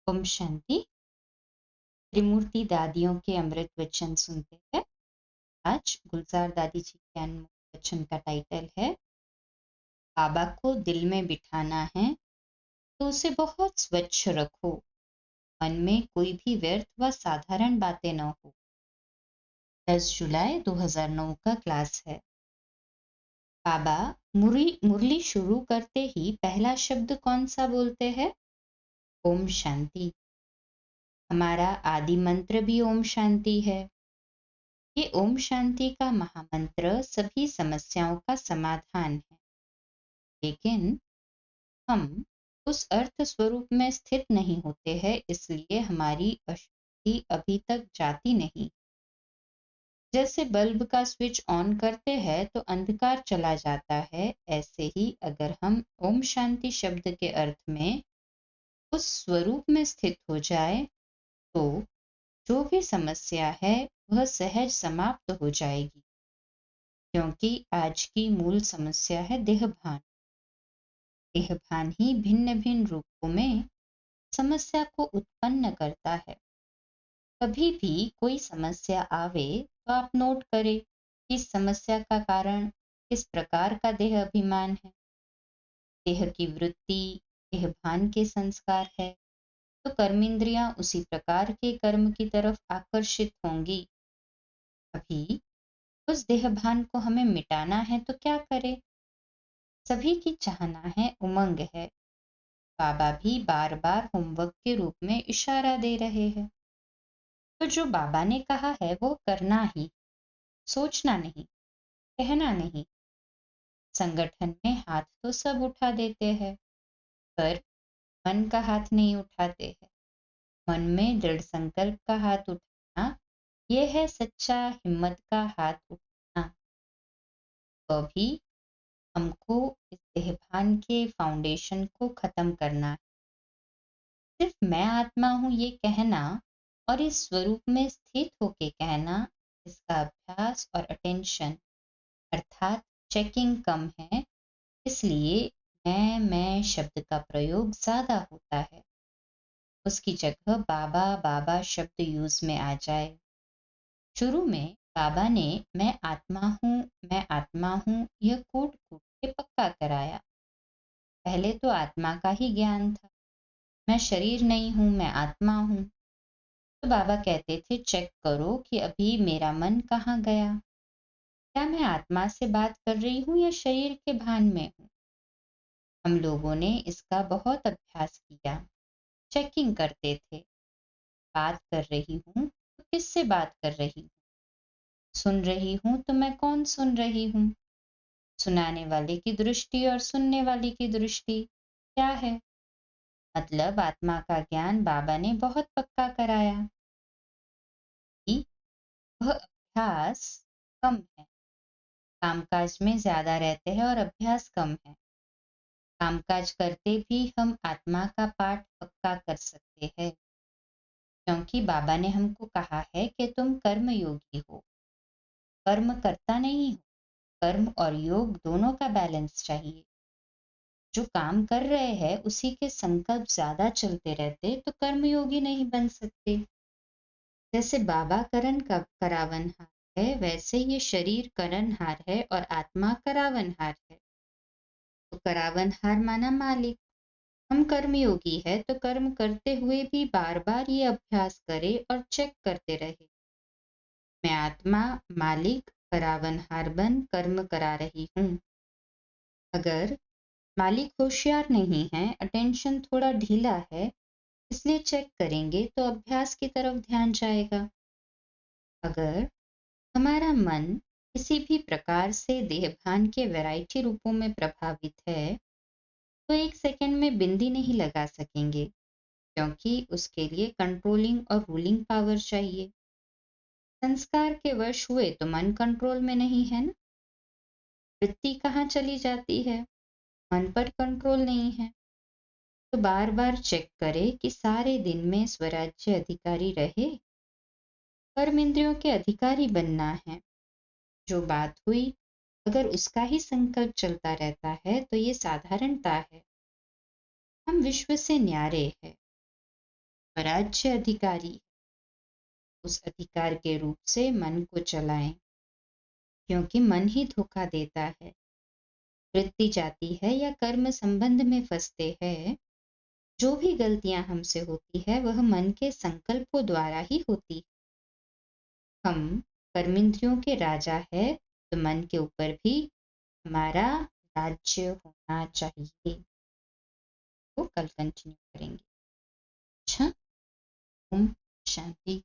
ओम शांति। त्रिमूर्ति दादियों के अमृत वचन सुनते हैं। आज गुलजार दादी जी के अनमोल वचन का टाइटल है, बाबा को दिल में बिठाना है तो उसे बहुत स्वच्छ रखो, मन में कोई भी व्यर्थ व साधारण बातें न हो। 10 जुलाई 2009 का क्लास है। बाबा मुरली शुरू करते ही पहला शब्द कौन सा बोलते हैं? ओम शांति। हमारा आदि मंत्र भी ओम शांति है। ये ओम शांति का महामंत्र सभी समस्याओं का समाधान है, लेकिन हम उस अर्थ स्वरूप में स्थित नहीं होते हैं, इसलिए हमारी अशुद्धि अभी तक जाती नहीं। जैसे बल्ब का स्विच ऑन करते हैं तो अंधकार चला जाता है, ऐसे ही अगर हम ओम शांति शब्द के अर्थ में उस स्वरूप में स्थित हो जाए तो जो भी समस्या है वह सहज समाप्त हो जाएगी। क्योंकि आज की मूल समस्या है देहभान। देहभान ही भिन्न भिन्न रूपों में समस्या को उत्पन्न करता है। कभी भी कोई समस्या आवे तो आप नोट करें कि इस समस्या का कारण किस प्रकार का देह अभिमान है। देह की वृत्ति देहभान के संस्कार है तो कर्मेंद्रियां उसी प्रकार के कर्म की तरफ आकर्षित होंगी। अभी उस देहभान को हमें मिटाना है तो क्या करें? सभी की चाहना है, उमंग है। बाबा भी बार बार होमवर्क के रूप में इशारा दे रहे हैं। तो जो बाबा ने कहा है वो करना ही, सोचना नहीं, कहना नहीं। संगठन में हाथ तो सब उठा देते हैं, पर मन का हाथ नहीं उठाते हैं। मन में दृढ़ संकल्प का हाथ उठाना, यह है सच्चा हिम्मत का हाथ उठाना। तो भी हमको इस देहभान के फाउंडेशन को खत्म करना है। सिर्फ मैं आत्मा हूं ये कहना और इस स्वरूप में स्थित होके कहना, इसका अभ्यास और अटेंशन अर्थात चेकिंग कम है, इसलिए मैं शब्द का प्रयोग ज्यादा होता है। उसकी जगह बाबा बाबा शब्द यूज में आ जाए। शुरू में बाबा ने मैं आत्मा हूँ यह कूट कूट के पक्का कराया। पहले तो आत्मा का ही ज्ञान था, मैं शरीर नहीं हूँ, मैं आत्मा हूँ। तो बाबा कहते थे चेक करो कि अभी मेरा मन कहाँ गया, क्या मैं आत्मा से बात कर रही हूँ या शरीर के भान में हूँ। हम लोगों ने इसका बहुत अभ्यास किया, चेकिंग करते थे। बात कर रही हूँ तो किससे बात कर रही हूँ, सुन रही हूँ तो मैं कौन सुन रही हूँ। सुनाने वाले की दृष्टि और सुनने वाली की दृष्टि क्या है। मतलब आत्मा का ज्ञान बाबा ने बहुत पक्का कराया कि वह अभ्यास कम है। कामकाज में ज्यादा रहते हैं और अभ्यास कम है। कामकाज करते भी हम आत्मा का पाठ पक्का कर सकते हैं, क्योंकि बाबा ने हमको कहा है कि तुम कर्म योगी हो, कर्म करता नहीं हो। कर्म और योग दोनों का बैलेंस चाहिए। जो काम कर रहे हैं उसी के संकल्प ज्यादा चलते रहते तो कर्मयोगी नहीं बन सकते। जैसे बाबा करण का करावनहार है, वैसे ये शरीर करणहार है और आत्मा करावनहार है। तो करावनहार माना मालिक। हम कर्मयोगी है तो कर्म करते हुए भी बार बार ये अभ्यास करे और चेक करते रहे, मैं आत्मा मालिक करावनहार बन कर्म करा रही हूँ। अगर मालिक होशियार नहीं है, अटेंशन थोड़ा ढीला है, इसलिए चेक करेंगे तो अभ्यास की तरफ ध्यान जाएगा। अगर हमारा मन किसी भी प्रकार से देहभान के वैरायटी रूपों में प्रभावित है तो 1 सेकंड में बिंदी नहीं लगा सकेंगे, क्योंकि उसके लिए कंट्रोलिंग और रूलिंग पावर चाहिए। संस्कार के वश हुए तो मन कंट्रोल में नहीं है ना। वृत्ति कहाँ चली जाती है, मन पर कंट्रोल नहीं है। तो बार बार चेक करे कि सारे दिन में स्वराज्य अधिकारी रहे। कर्म इंद्रियों के अधिकारी बनना है। जो बात हुई अगर उसका ही संकल्प चलता रहता है तो ये साधारणता है। हम विश्व से न्यारे हैं। स्वराज्य अधिकारी, उस अधिकार के रूप से मन को चलाएं, क्योंकि मन ही धोखा देता है। वृत्ति जाती है या कर्म संबंध में फंसते हैं, जो भी गलतियां हमसे होती है वह मन के संकल्पों द्वारा ही होती है। हम कर्मेंद्रियों के राजा है, तो मन के ऊपर भी हमारा राज्य होना चाहिए। तो कल कंटिन्यू करेंगे। अच्छा, ओम शांति।